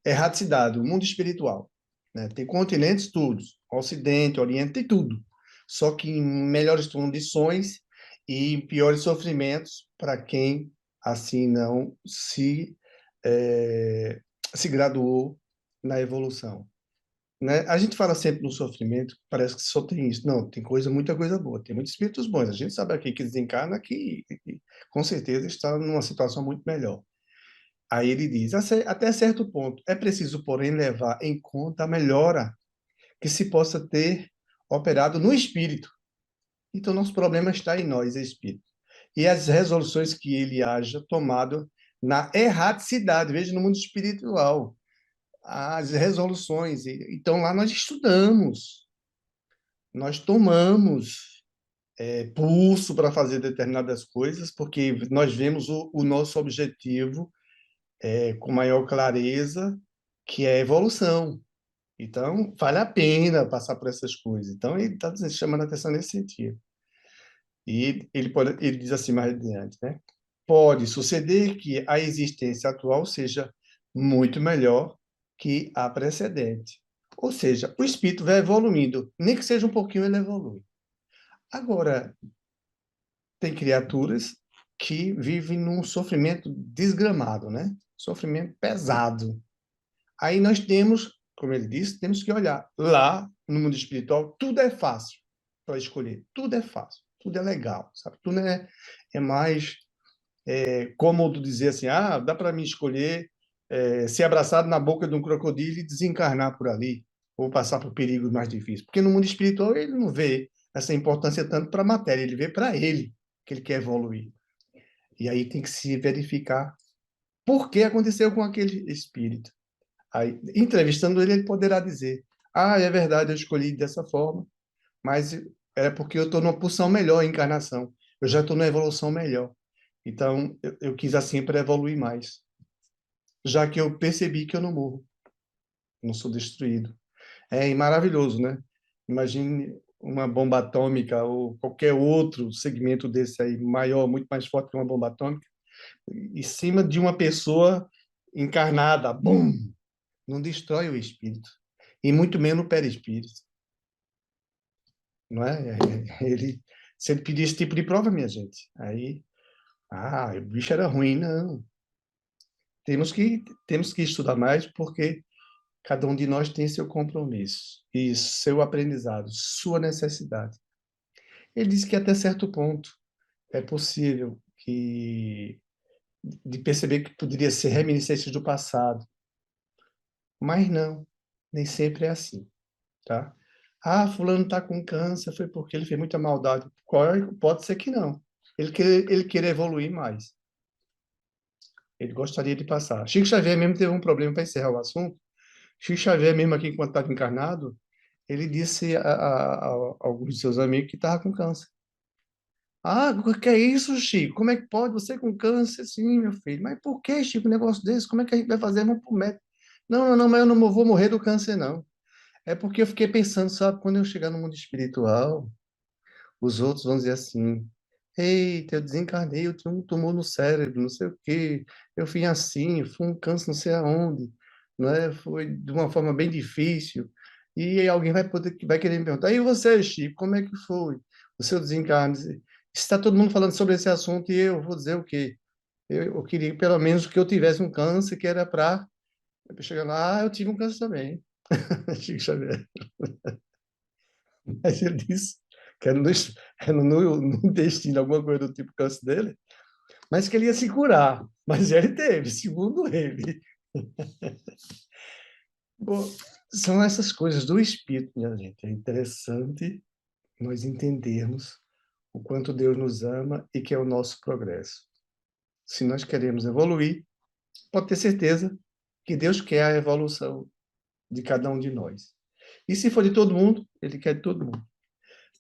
erradicidade, o mundo espiritual. Né? Tem continentes, todos, Ocidente, Oriente, tem tudo. Só que em melhores condições e em piores sofrimentos para quem assim não se graduou na evolução. Né? A gente fala sempre no sofrimento, parece que só tem isso. Não, tem muita coisa boa, tem muitos espíritos bons. A gente sabe aqui que desencarna que com certeza está numa situação muito melhor. Aí ele diz, até certo ponto, é preciso, porém, levar em conta a melhora que se possa ter operado no espírito. Então, nosso problema está em nós, espírito. E as resoluções que ele haja tomado na erraticidade, veja, no mundo espiritual, as resoluções. Então, lá nós estudamos, nós tomamos pulso para fazer determinadas coisas, porque nós vemos o nosso objetivo com maior clareza, que é a evolução. Então, vale a pena passar por essas coisas. Então, ele está chamando a atenção nesse sentido. E ele diz assim mais adiante, né? Pode suceder que a existência atual seja muito melhor que a precedente. Ou seja, o espírito vai evoluindo, nem que seja um pouquinho, ele evolui. Agora, tem criaturas que vivem num sofrimento desgramado, né? Sofrimento pesado. Aí nós temos como ele disse, temos que olhar. Lá, no mundo espiritual, tudo é fácil para escolher. Tudo é fácil, tudo é legal, sabe? Tudo é mais cômodo dizer assim, dá para mim escolher ser abraçado na boca de um crocodilo e desencarnar por ali, ou passar por perigos mais difíceis. Porque no mundo espiritual ele não vê essa importância tanto para a matéria, ele vê para ele que ele quer evoluir. E aí tem que se verificar por que aconteceu com aquele espírito. Aí, entrevistando ele, ele poderá dizer: é verdade, eu escolhi dessa forma, mas é porque eu estou numa posição melhor em encarnação. Eu já estou numa evolução melhor. Então, eu quis assim para evoluir mais. Já que eu percebi que eu não morro, não sou destruído. É maravilhoso, né? Imagine uma bomba atômica ou qualquer outro segmento desse aí, maior, muito mais forte que uma bomba atômica, em cima de uma pessoa encarnada, bum! Não destrói o espírito, e muito menos o perispírito, não é? Ele, se ele pedir esse tipo de prova, minha gente, aí, o bicho era ruim, não. Temos que estudar mais, porque cada um de nós tem seu compromisso e seu aprendizado, sua necessidade. Ele disse que até certo ponto é possível de perceber que poderia ser reminiscências do passado, mas não, nem sempre é assim, tá? Fulano está com câncer, foi porque ele fez muita maldade. Pode ser que não. Ele queira evoluir mais. Ele gostaria de passar. Chico Xavier mesmo teve um problema para encerrar o assunto. Chico Xavier mesmo aqui, enquanto estava encarnado, ele disse a alguns de seus amigos que estava com câncer. O que é isso, Chico? Como é que pode você com câncer? Sim, meu filho. Mas por que, Chico, um negócio desse? Como é que a gente vai fazer? Vamos pro médico. Não, não, não, mas eu não vou morrer do câncer, não. É porque eu fiquei pensando, sabe, quando eu chegar no mundo espiritual, os outros vão dizer assim: eita, eu desencarnei, eu tinha um tumor no cérebro, não sei o quê, eu fui assim, foi um câncer não sei aonde, não é? Foi de uma forma bem difícil. E aí alguém vai querer me perguntar: e você, Chico, como é que foi o seu desencarne? Está todo mundo falando sobre esse assunto e eu vou dizer o quê? Eu queria pelo menos que eu tivesse um câncer que era para chegar lá, eu tive um câncer também. Chico Xavier. Mas ele disse que era no intestino, alguma coisa do tipo câncer dele, mas que ele ia se curar. Mas ele teve, segundo ele. Bom, são essas coisas do espírito, minha gente. É interessante nós entendermos o quanto Deus nos ama e que é o nosso progresso. Se nós queremos evoluir, pode ter certeza que Deus quer a evolução de cada um de nós. E se for de todo mundo, Ele quer de todo mundo.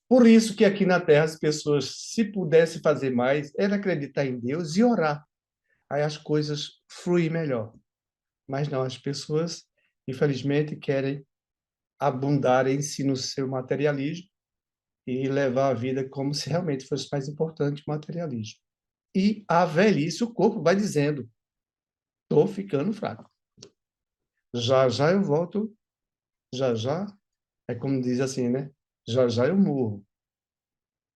Por isso que aqui na Terra as pessoas, se pudessem fazer mais, era acreditar em Deus e orar. Aí as coisas fluem melhor. Mas não, as pessoas, infelizmente, querem abundar em si no seu materialismo e levar a vida como se realmente fosse mais importante o materialismo. E a velhice, o corpo vai dizendo: estou ficando fraco. Já já eu volto, já já, é como diz assim, né? Já já eu morro.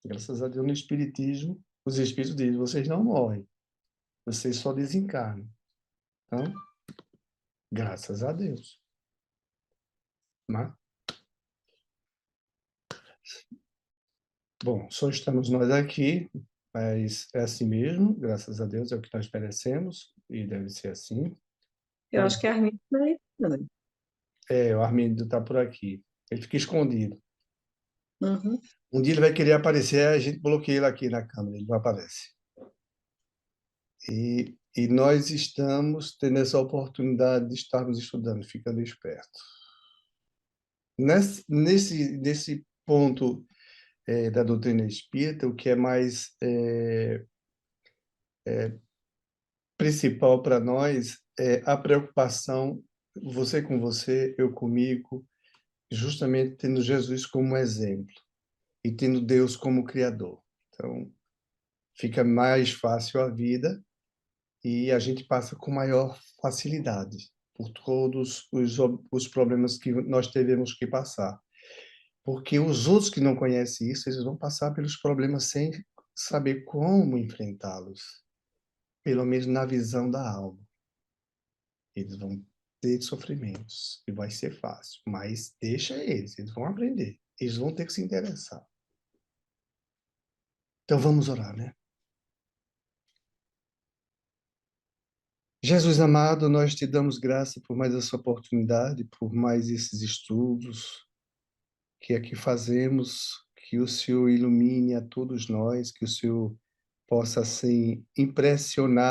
Graças a Deus, no Espiritismo, os Espíritos dizem: vocês não morrem, vocês só desencarnam. Então, graças a Deus. Né? Bom, só estamos nós aqui, mas é assim mesmo, graças a Deus, é o que nós merecemos, e deve ser assim. Eu Mas, acho que a Armin está aí também. o Armindo está por aqui. Ele fica escondido. Uhum. Um dia ele vai querer aparecer, a gente bloqueia ele aqui na câmera, ele não aparece. E nós estamos tendo essa oportunidade de estarmos estudando, ficando esperto. Nesse ponto da doutrina espírita, o que é mais principal para nós é a preocupação, você com você, eu comigo, justamente tendo Jesus como exemplo e tendo Deus como Criador. Então, fica mais fácil a vida e a gente passa com maior facilidade por todos os problemas que nós tivemos que passar. Porque os outros que não conhecem isso, eles vão passar pelos problemas sem saber como enfrentá-los, pelo menos na visão da alma. Eles vão ter sofrimentos, e vai ser fácil, mas deixa eles vão aprender, eles vão ter que se interessar. Então vamos orar, né? Jesus amado, nós te damos graça por mais essa oportunidade, por mais esses estudos que aqui fazemos, que o Senhor ilumine a todos nós, que o Senhor possa, assim, impressionar